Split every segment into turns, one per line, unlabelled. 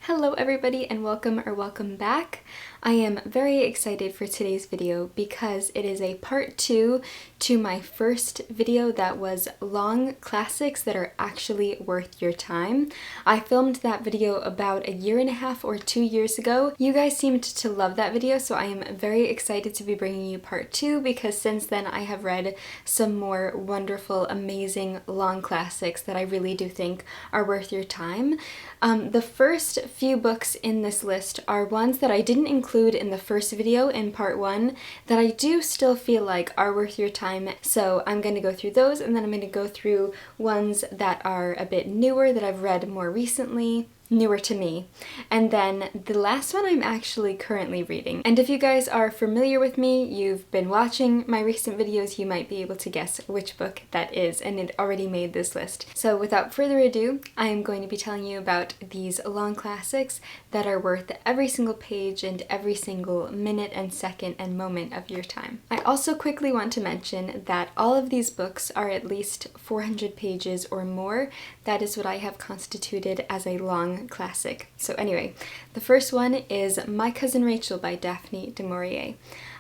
Hello everybody and welcome back. I am very excited for today's video because it is a part 2 to my first video that was long classics that are actually worth your time. I filmed that video about a year and a half or 2 years ago. You guys seemed to love that video, so I am very excited to be bringing you part 2 because since then I have read some more wonderful, amazing long classics that I really do think are worth your time. The first few books in this list are ones that I didn't include in the first video in part 1 that I do still feel like are worth your time, so I'm going to go through those and then I'm going to go through ones that are a bit newer that I've read more recently. Newer to me. And then the last one I'm actually currently reading. And if you guys are familiar with me, you've been watching my recent videos, you might be able to guess which book that is, and it already made this list. So without further ado, I am going to be telling you about these long classics that are worth every single page and every single minute and second and moment of your time. I also quickly want to mention that all of these books are at least 400 pages or more. That is what I have constituted as a long classic. So anyway, the first one is My Cousin Rachel by Daphne du Maurier.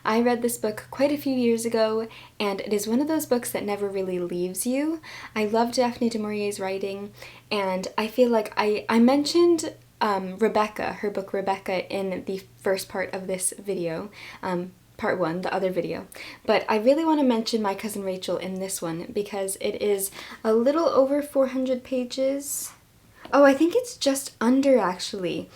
I read this book quite a few years ago, and it is one of those books that never really leaves you. I love Daphne du Maurier's writing, and I feel like I mentioned Rebecca, her book Rebecca, in the first part of this video. Part 1, the other video. But I really want to mention My Cousin Rachel in this one because it is a little over 400 pages. Oh, I think it's just under actually.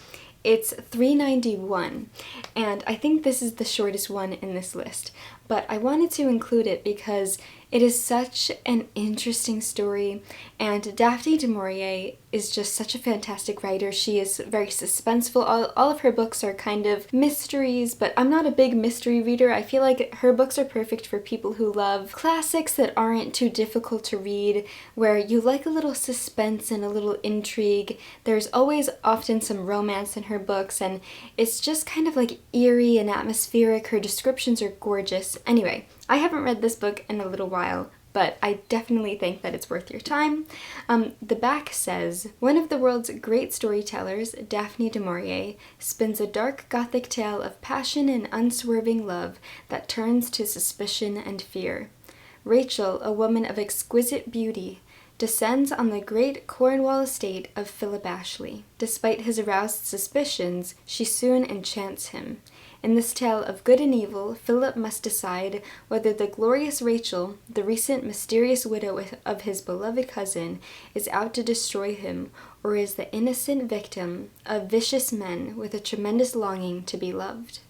It's 391, and I think this is the shortest one in this list. But I wanted to include it because it is such an interesting story, and Daphne du Maurier is just such a fantastic writer. She is very suspenseful. All of her books are kind of mysteries, but I'm not a big mystery reader. I feel like her books are perfect for people who love classics that aren't too difficult to read, where you like a little suspense and a little intrigue. There's always often some romance in her books, and it's just kind of like eerie and atmospheric. Her descriptions are gorgeous. Anyway, I haven't read this book in a little while, but I definitely think that it's worth your time. The back says, one of the world's great storytellers, Daphne du Maurier, spins a dark Gothic tale of passion and unswerving love that turns to suspicion and fear. Rachel, a woman of exquisite beauty, descends on the great Cornwall estate of Philip Ashley. Despite his aroused suspicions, she soon enchants him. In this tale of good and evil, Philip must decide whether the glorious Rachel, the recent mysterious widow of his beloved cousin, is out to destroy him, or is the innocent victim of vicious men with a tremendous longing to be loved.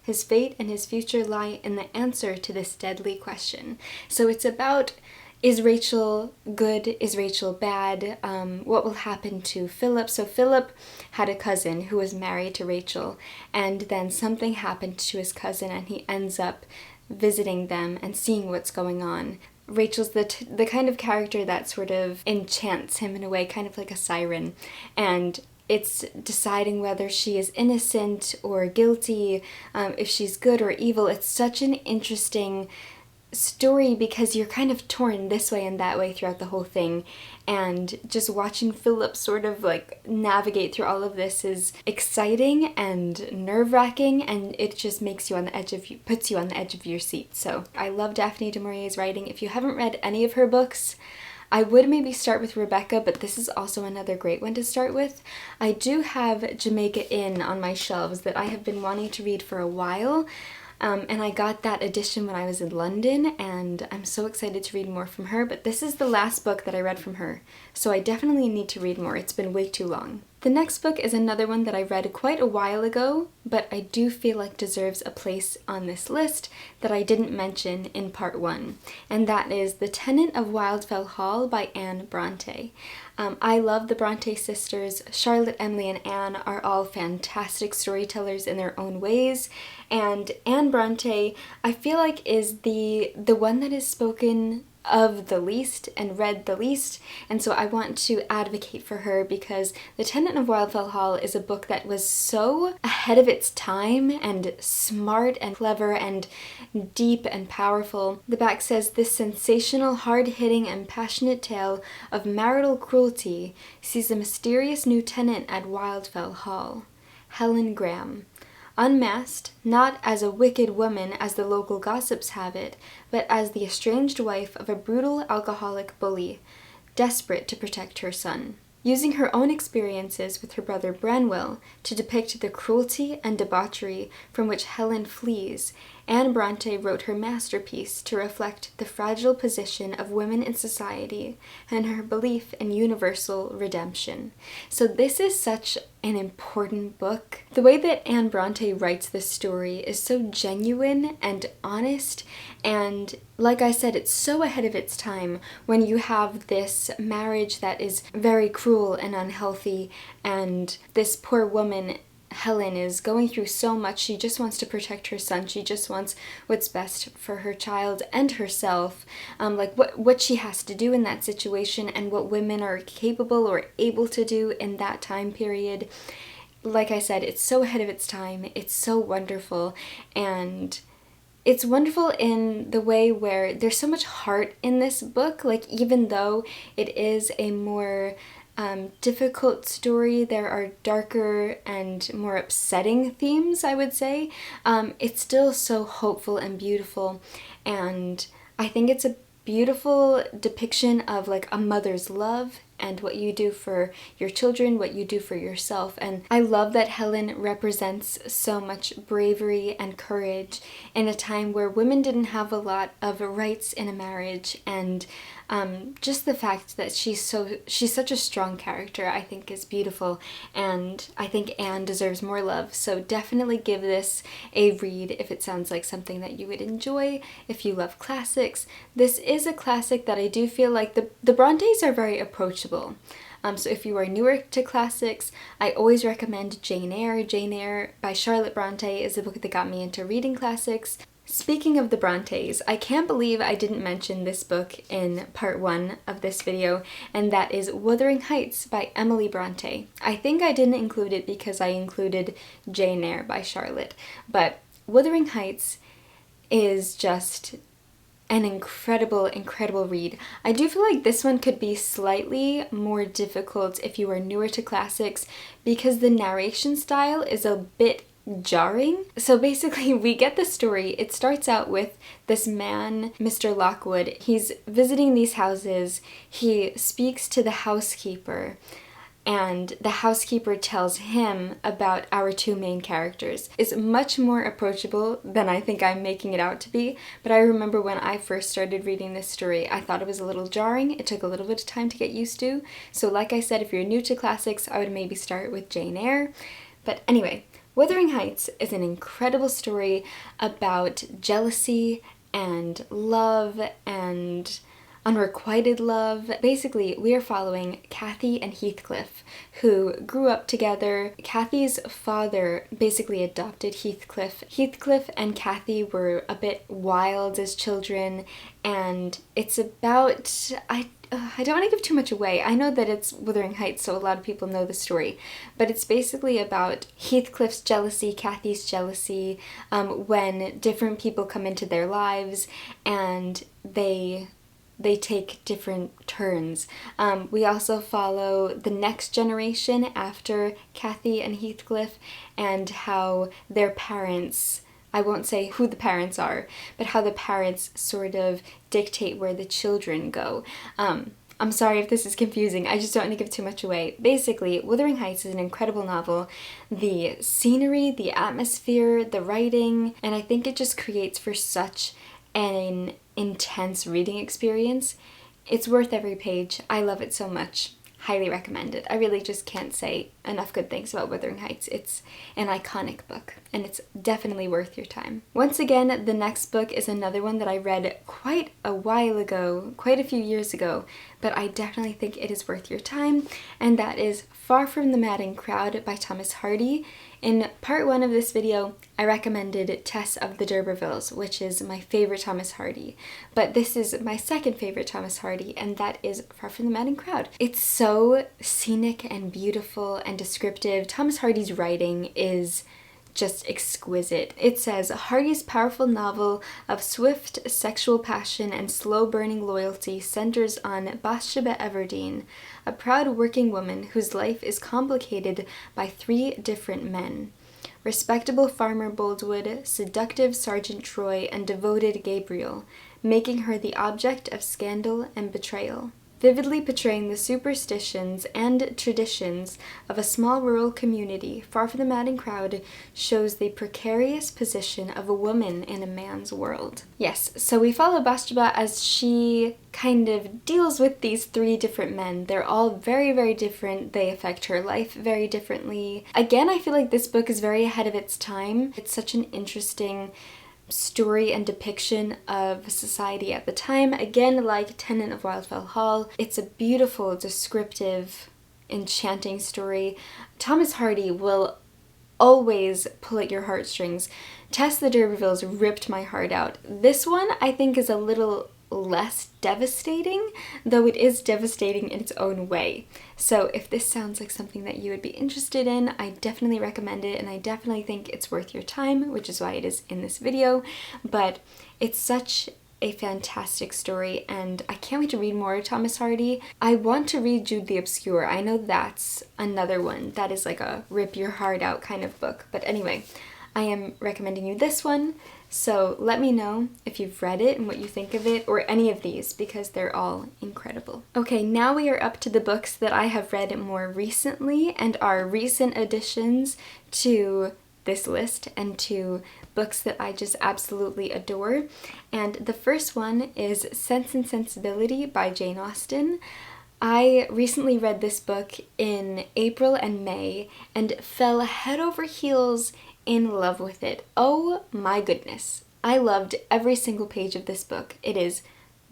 His fate and his future lie in the answer to this deadly question. So it's about, is Rachel good? Is Rachel bad? What will happen to Philip? So Philip had a cousin who was married to Rachel, and then something happened to his cousin and he ends up visiting them and seeing what's going on. Rachel's the kind of character that sort of enchants him in a way, kind of like a siren, and it's deciding whether she is innocent or guilty, if she's good or evil. It's such an interesting story because you're kind of torn this way and that way throughout the whole thing, and just watching Philip sort of like navigate through all of this is exciting and nerve-wracking, and it just makes you on the edge of puts you on the edge of your seat. So I love Daphne du Maurier's writing. If you haven't read any of her books, I would maybe start with Rebecca, but this is also another great one to start with. I do have Jamaica Inn on my shelves that I have been wanting to read for a while. And I got that edition when I was in London, and I'm so excited to read more from her, but this is the last book that I read from her, so I definitely need to read more. It's been way too long. The next book is another one that I read quite a while ago, but I do feel like deserves a place on this list that I didn't mention in part 1, and that is The Tenant of Wildfell Hall by Anne Bronte. I love the Bronte sisters. Charlotte, Emily, and Anne are all fantastic storytellers in their own ways, and Anne Bronte, I feel like, is the one that is spoken of the least and read the least, and so I want to advocate for her because The Tenant of Wildfell Hall is a book that was so ahead of its time and smart and clever and deep and powerful. The back says, "This sensational, hard-hitting and passionate tale of marital cruelty sees a mysterious new tenant at Wildfell Hall, Helen Graham. Unmasked, not as a wicked woman as the local gossips have it, but as the estranged wife of a brutal alcoholic bully, desperate to protect her son." Using her own experiences with her brother Branwell to depict the cruelty and debauchery from which Helen flees, Anne Bronte wrote her masterpiece to reflect the fragile position of women in society and her belief in universal redemption. So this is such an important book. The way that Anne Bronte writes this story is so genuine and honest, and like I said, it's so ahead of its time when you have this marriage that is very cruel and unhealthy, and this poor woman Helen is going through so much. She just wants to protect her son. She just wants what's best for her child and herself. Like what she has to do in that situation and what women are capable or able to do in that time period. Like I said, it's so ahead of its time. It's so wonderful, and it's wonderful in the way where there's so much heart in this book. Like, even though it is a more difficult story, there are darker and more upsetting themes, I would say. It's still so hopeful and beautiful, and I think it's a beautiful depiction of like a mother's love and what you do for your children, what you do for yourself. And I love that Helen represents so much bravery and courage in a time where women didn't have a lot of rights in a marriage, and just the fact that she's such a strong character, I think, is beautiful, and I think Anne deserves more love. So definitely give this a read if it sounds like something that you would enjoy. If you love classics, this is a classic that I do feel like the Brontes are very approachable. So if you are newer to classics, I always recommend Jane Eyre. Jane Eyre by Charlotte Bronte is the book that got me into reading classics. Speaking of the Brontes, I can't believe I didn't mention this book in part 1 of this video, and that is Wuthering Heights by Emily Bronte. I think I didn't include it because I included Jane Eyre by Charlotte, but Wuthering Heights is just an incredible, incredible read. I do feel like this one could be slightly more difficult if you are newer to classics because the narration style is a bit jarring. So basically we get the story. It starts out with this man, Mr. Lockwood. He's visiting these houses. He speaks to the housekeeper, and the housekeeper tells him about our two main characters. It's much more approachable than I think I'm making it out to be, but I remember when I first started reading this story, I thought it was a little jarring. It took a little bit of time to get used to. So like I said, if you're new to classics, I would maybe start with Jane Eyre. But anyway, Wuthering Heights is an incredible story about jealousy and love and unrequited love. Basically, we are following Cathy and Heathcliff, who grew up together. Cathy's father basically adopted Heathcliff. Heathcliff and Cathy were a bit wild as children, and it's about... I don't want to give too much away. I know that it's Wuthering Heights, so a lot of people know the story, but it's basically about Heathcliff's jealousy, Cathy's jealousy, when different people come into their lives and they take different turns. We also follow the next generation after Cathy and Heathcliff and how their parents, I won't say who the parents are, but how the parents sort of dictate where the children go. I'm sorry if this is confusing, I just don't want to give too much away. Basically, Wuthering Heights is an incredible novel. The scenery, the atmosphere, the writing, and I think it just creates for such an intense reading experience. It's worth every page. I love it so much. Highly recommend it. I really just can't say enough good things about Wuthering Heights. It's an iconic book, and it's definitely worth your time. Once again, the next book is another one that I read quite a while ago, quite a few years ago, but I definitely think it is worth your time, and that is Far from the Madding Crowd by Thomas Hardy. In part 1 of this video, I recommended Tess of the D'Urbervilles, which is my favorite Thomas Hardy, but this is my second favorite Thomas Hardy, and that is Far from the Madding Crowd. It's so scenic and beautiful and descriptive. Thomas Hardy's writing is just exquisite. It says, Hardy's powerful novel of swift sexual passion and slow-burning loyalty centers on Bathsheba Everdeen, a proud working woman whose life is complicated by 3 different men: respectable farmer Boldwood, seductive Sergeant Troy, and devoted Gabriel, making her the object of scandal and betrayal. Vividly portraying the superstitions and traditions of a small rural community, Far from the Madding Crowd shows the precarious position of a woman in a man's world. Yes, so we follow Bathsheba as she kind of deals with these 3 different men. They're all very, very different. They affect her life very differently. Again, I feel like this book is very ahead of its time. It's such an interesting story and depiction of society at the time. Again, like Tenant of Wildfell Hall, it's a beautiful, descriptive, enchanting story. Thomas Hardy will always pull at your heartstrings. Tess the D'Urbervilles ripped my heart out. This one I think is a little less devastating, though it is devastating in its own way. So if this sounds like something that you would be interested in, I definitely recommend it, and I definitely think it's worth your time, which is why it is in this video. But it's such a fantastic story, and I can't wait to read more Thomas Hardy. I want to read Jude the Obscure. I know that's another one that is like a rip your heart out kind of book, but anyway, I am recommending you this one. So let me know if you've read it and what you think of it, or any of these, because they're all incredible. Okay, now we are up to the books that I have read more recently and are recent additions to this list and to books that I just absolutely adore. And the first one is Sense and Sensibility by Jane Austen. I recently read this book in April and May and fell head over heels in love with it. Oh my goodness. I loved every single page of this book. It is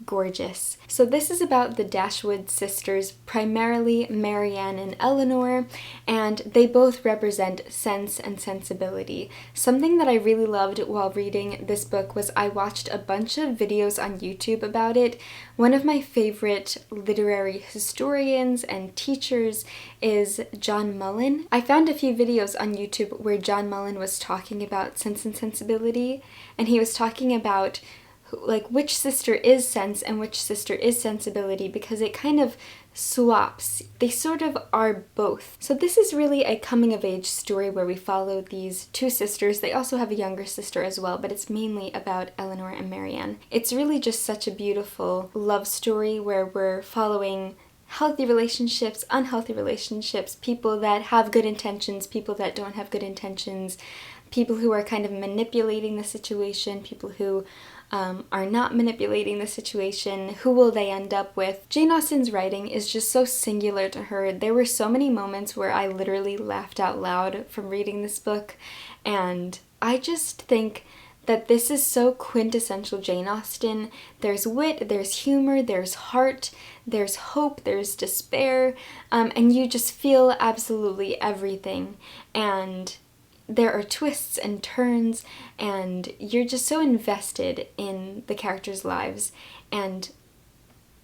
gorgeous. So this is about the Dashwood sisters, primarily Marianne and Eleanor, and they both represent sense and sensibility. Something that I really loved while reading this book was I watched a bunch of videos on YouTube about it. One of my favorite literary historians and teachers is John Mullen. I found a few videos on YouTube where John Mullen was talking about Sense and Sensibility, and he was talking about like which sister is sense and which sister is sensibility, because it kind of swaps. They sort of are both. So this is really a coming of age story where we follow these 2 sisters. They also have a younger sister as well, but it's mainly about Eleanor and Marianne. It's really just such a beautiful love story where we're following healthy relationships, unhealthy relationships, people that have good intentions, people that don't have good intentions, people who are kind of manipulating the situation, people who are not manipulating the situation. Who will they end up with? Jane Austen's writing is just so singular to her. There were so many moments where I literally laughed out loud from reading this book, and I just think that this is so quintessential Jane Austen. There's wit, there's humor, there's heart, there's hope, there's despair, and you just feel absolutely everything. And there are twists and turns, and you're just so invested in the characters' lives. And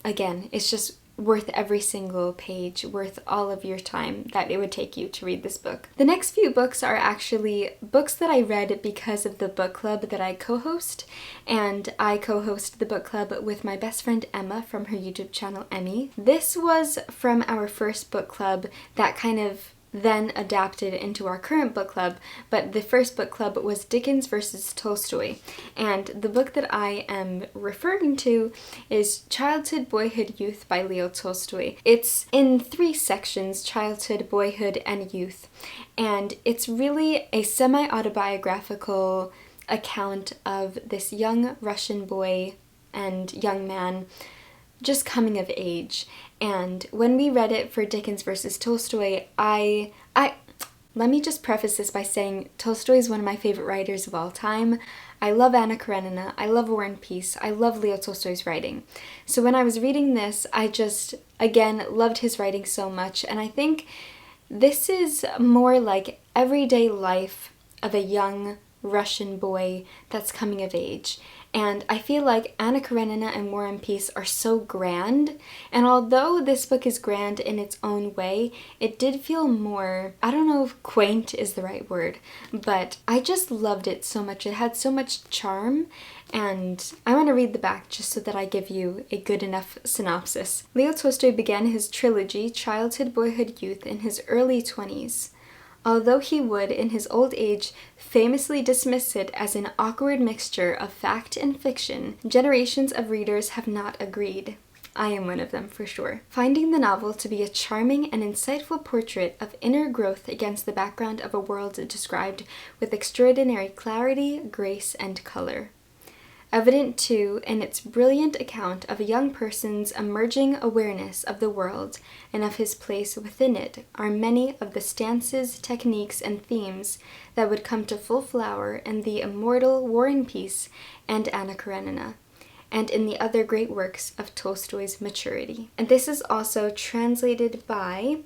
again, it's just worth every single page, worth all of your time that it would take you to read this book. The next few books are actually books that I read because of the book club that I co-host, and I co-host the book club with my best friend Emma from her YouTube channel Emmy. This was from our first book club that kind of then adapted into our current book club, but the first book club was Dickens versus Tolstoy, and the book that I am referring to is Childhood, Boyhood, Youth by Leo Tolstoy. It's in 3 sections, childhood, boyhood, and youth, and it's really a semi-autobiographical account of this young Russian boy and young man just coming of age. And when we read it for Dickens versus Tolstoy, I Let me just preface this by saying Tolstoy is one of my favorite writers of all time. I love Anna Karenina, I love War and Peace, I love Leo Tolstoy's writing. So when I was reading this, I just, again, loved his writing so much, and I think this is more like everyday life of a young Russian boy that's coming of age. And I feel like Anna Karenina and War and Peace are so grand, and although this book is grand in its own way, it did feel more, I don't know if quaint is the right word, but I just loved it so much. It had so much charm, and I want to read the back just so that I give you a good enough synopsis. Leo Tolstoy began his trilogy, Childhood, Boyhood, Youth, in his early 20s. Although he would, in his old age, famously dismiss it as an awkward mixture of fact and fiction, generations of readers have not agreed. I am one of them, for sure. Finding the novel to be a charming and insightful portrait of inner growth against the background of a world described with extraordinary clarity, grace, and color. Evident, too, in its brilliant account of a young person's emerging awareness of the world and of his place within it are many of the stances, techniques, and themes that would come to full flower in the immortal War and Peace and Anna Karenina, and in the other great works of Tolstoy's maturity. And this is also translated by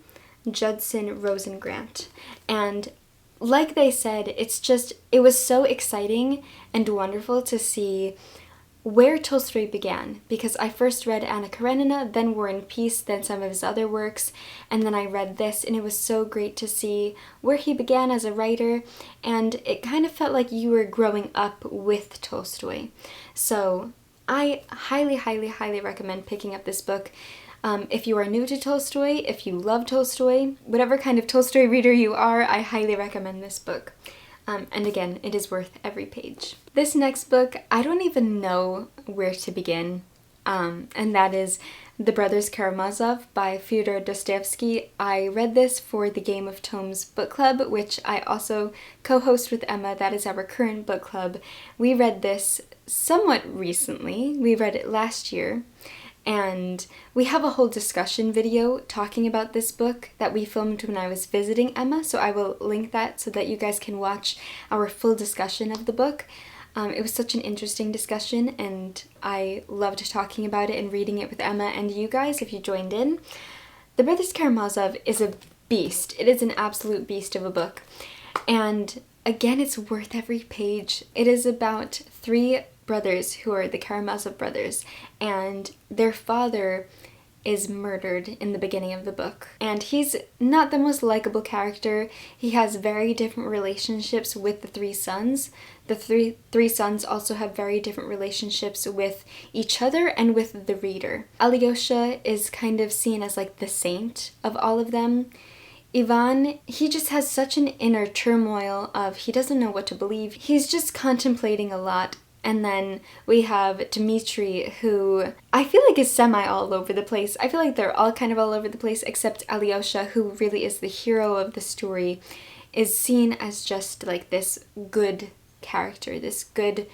Judson Rosengrant. And like they said, it was so exciting and wonderful to see where Tolstoy began, because I first read Anna Karenina, then War and Peace, then some of his other works, and then I read this, and it was so great to see where he began as a writer, and it kind of felt like you were growing up with Tolstoy. So I highly, highly, highly recommend picking up this book. If you are new to Tolstoy, if you love Tolstoy, whatever kind of Tolstoy reader you are, I highly recommend this book. And again, it is worth every page. This next book, I don't even know where to begin, and that is The Brothers Karamazov by Fyodor Dostoyevsky. I read this for the Game of Tomes book club, which I also co-host with Emma. That is our current book club. We read this somewhat recently. We read it last year. And we have a whole discussion video talking about this book that we filmed when I was visiting Emma, so I will link that so that you guys can watch our full discussion of the book. It was such an interesting discussion, and I loved talking about it and reading it with Emma and you guys if you joined in. The Brothers Karamazov is a beast. It is an absolute beast of a book. And again, it's worth every page. It is about three brothers who are the Karamazov brothers, and their father is murdered in the beginning of the book. And he's not the most likable character. He has very different relationships with the three sons. The three sons also have very different relationships with each other and with the reader. Alyosha is kind of seen as like the saint of all of them. Ivan, he just has such an inner turmoil of he doesn't know what to believe. He's just contemplating a lot. And then we have Dmitri, who I feel like is semi all over the place. I feel like they're all kind of all over the place, except Alyosha, who really is the hero of the story, is seen as just like this good character, this good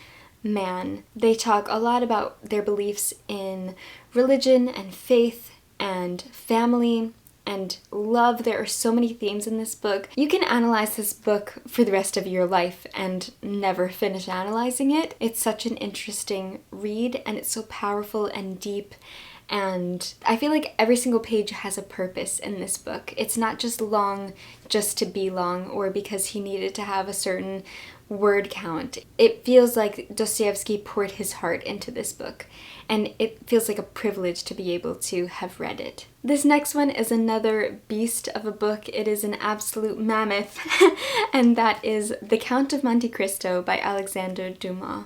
man. They talk a lot about their beliefs in religion and faith and family and love. There are so many themes in this book. You can analyze this book for the rest of your life and never finish analyzing it. It's such an interesting read, and it's so powerful and deep, and I feel like every single page has a purpose in this book. It's not just long just to be long or because he needed to have a certain word count. It feels like Dostoyevsky poured his heart into this book, and it feels like a privilege to be able to have read it. This next one is another beast of a book. It is an absolute mammoth, and that is The Count of Monte Cristo by Alexandre Dumas.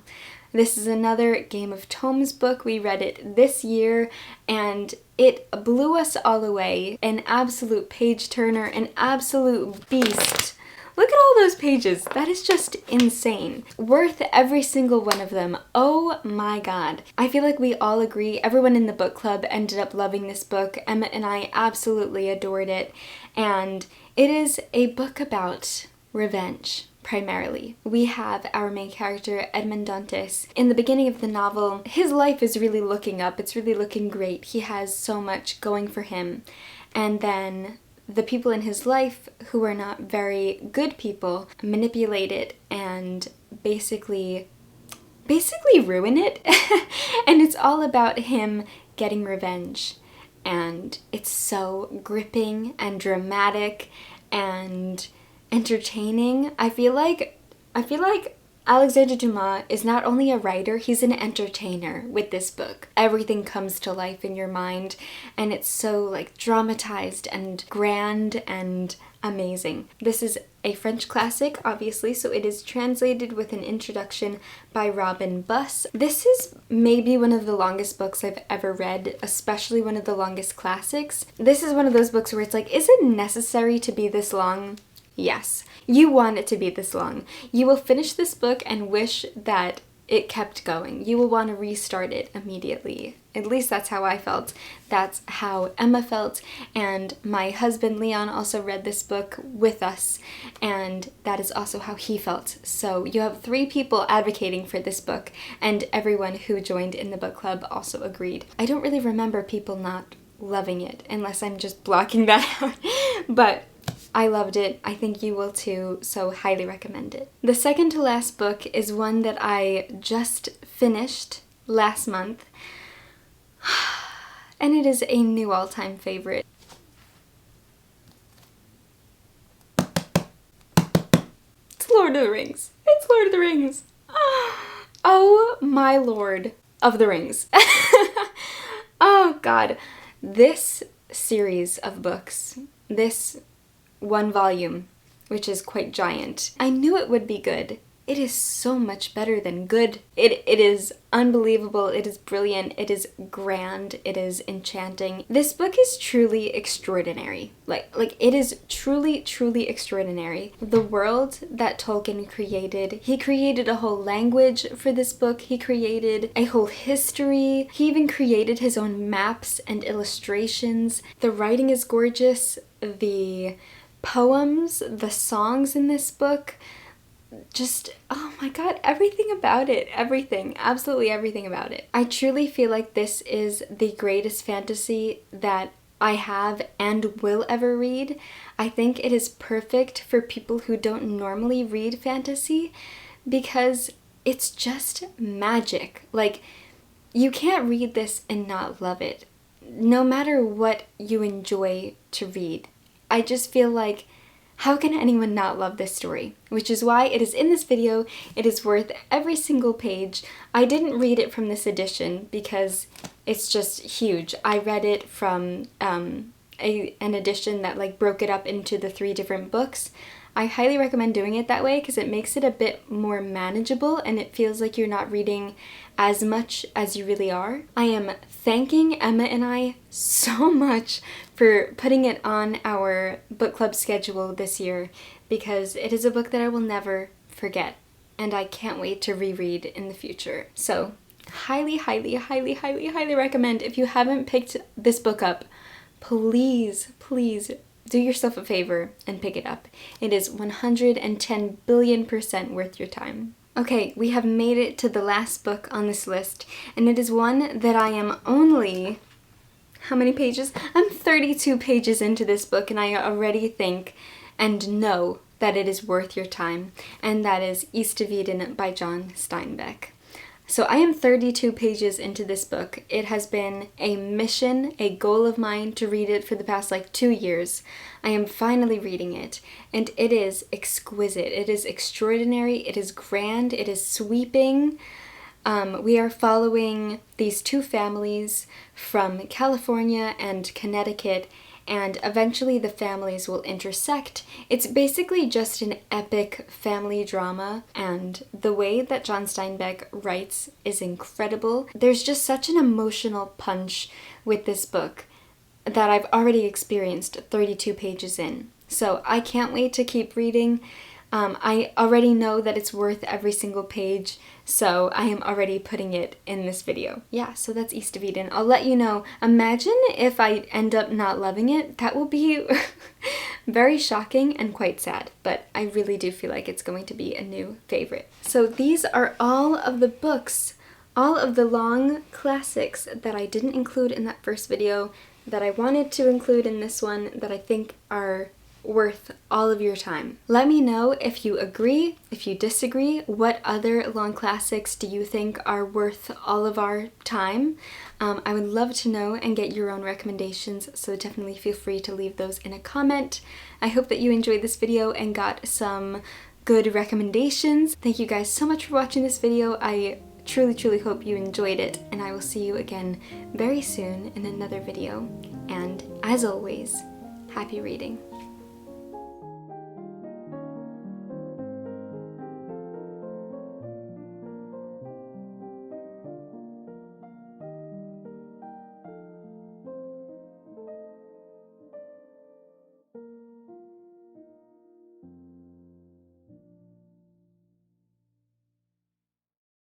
This is another Game of Tomes book. We read it this year, and it blew us all away. An absolute page turner, an absolute beast. Look at all those pages. That is just insane. Worth every single one of them. Oh my god. I feel like we all agree. Everyone in the book club ended up loving this book. Emma and I absolutely adored it. And it is a book about revenge, primarily. We have our main character, Edmond Dantes. In the beginning of the novel, his life is really looking up. It's really looking great. He has so much going for him. And then the people in his life who are not very good people manipulate it and basically ruin it. And it's all about him getting revenge. And it's so gripping and dramatic and entertaining. I feel like Alexandre Dumas is not only a writer, he's an entertainer with this book. Everything comes to life in your mind, and it's so like dramatized and grand and amazing. This is a French classic, obviously, so it is translated with an introduction by Robin Buss. This is maybe one of the longest books I've ever read, especially one of the longest classics. This is one of those books where it's like, is it necessary to be this long? Yes, you want it to be this long. You will finish this book and wish that it kept going. You will want to restart it immediately. At least that's how I felt. That's how Emma felt. And my husband Leon also read this book with us, and that is also how he felt. So you have 3 people advocating for this book, and everyone who joined in the book club also agreed. I don't really remember people not loving it, unless I'm just blocking that out. But I loved it. I think you will too, so highly recommend it. The second to last book is one that I just finished last month, and it is a new all-time favorite. It's Lord of the Rings. It's Lord of the Rings. Oh my Lord of the Rings. Oh God. This series of books, this one volume, which is quite giant, I knew it would be good. It is so much better than good. It is unbelievable. It is brilliant. It is grand. It is enchanting. This book is truly extraordinary. Like it is truly, truly extraordinary. The world that Tolkien created, he created a whole language for this book. He created a whole history. He even created his own maps and illustrations. The writing is gorgeous. The poems, the songs in this book, just, oh my God, everything about it, everything, absolutely everything about it. I truly feel like this is the greatest fantasy that I have and will ever read. I think it is perfect for people who don't normally read fantasy because it's just magic. Like, you can't read this and not love it, no matter what you enjoy to read. I just feel like, how can anyone not love this story? Which is why it is in this video. It is worth every single page. I didn't read it from this edition because it's just huge. I read it from an edition that like broke it up into the 3 different books. I highly recommend doing it that way because it makes it a bit more manageable and it feels like you're not reading as much as you really are. I am thanking Emma and I so much for putting it on our book club schedule this year because it is a book that I will never forget and I can't wait to reread in the future. So highly, highly, highly, highly, highly recommend. If you haven't picked this book up, please, please do yourself a favor and pick it up. It is 110 billion% worth your time. Okay, we have made it to the last book on this list, and it is one that I am only, how many pages? I'm 32 pages into this book, and I already think and know that it is worth your time, and that is East of Eden by John Steinbeck. So I am 32 pages into this book. It has been a mission, a goal of mine to read it for the past like 2 years. I am finally reading it, and it is exquisite. It is extraordinary. It is grand. It is sweeping. We are following these 2 families from California and Connecticut, and eventually the families will intersect. It's basically just an epic family drama, and the way that John Steinbeck writes is incredible. There's just such an emotional punch with this book that I've already experienced 32 pages in. So I can't wait to keep reading. I already know that it's worth every single page, so I am already putting it in this video. Yeah, so that's East of Eden. I'll let you know. Imagine if I end up not loving it. That will be very shocking and quite sad, but I really do feel like it's going to be a new favorite. So these are all of the books, all of the long classics that I didn't include in that first video that I wanted to include in this one that I think are worth all of your time. Let me know if you agree, if you disagree. What other long classics do you think are worth all of our time? I would love to know and get your own recommendations, so definitely feel free to leave those in a comment. I hope that you enjoyed this video and got some good recommendations. Thank you guys so much for watching this video. I truly hope you enjoyed it, and I will see you again very soon in another video. And as always, happy reading.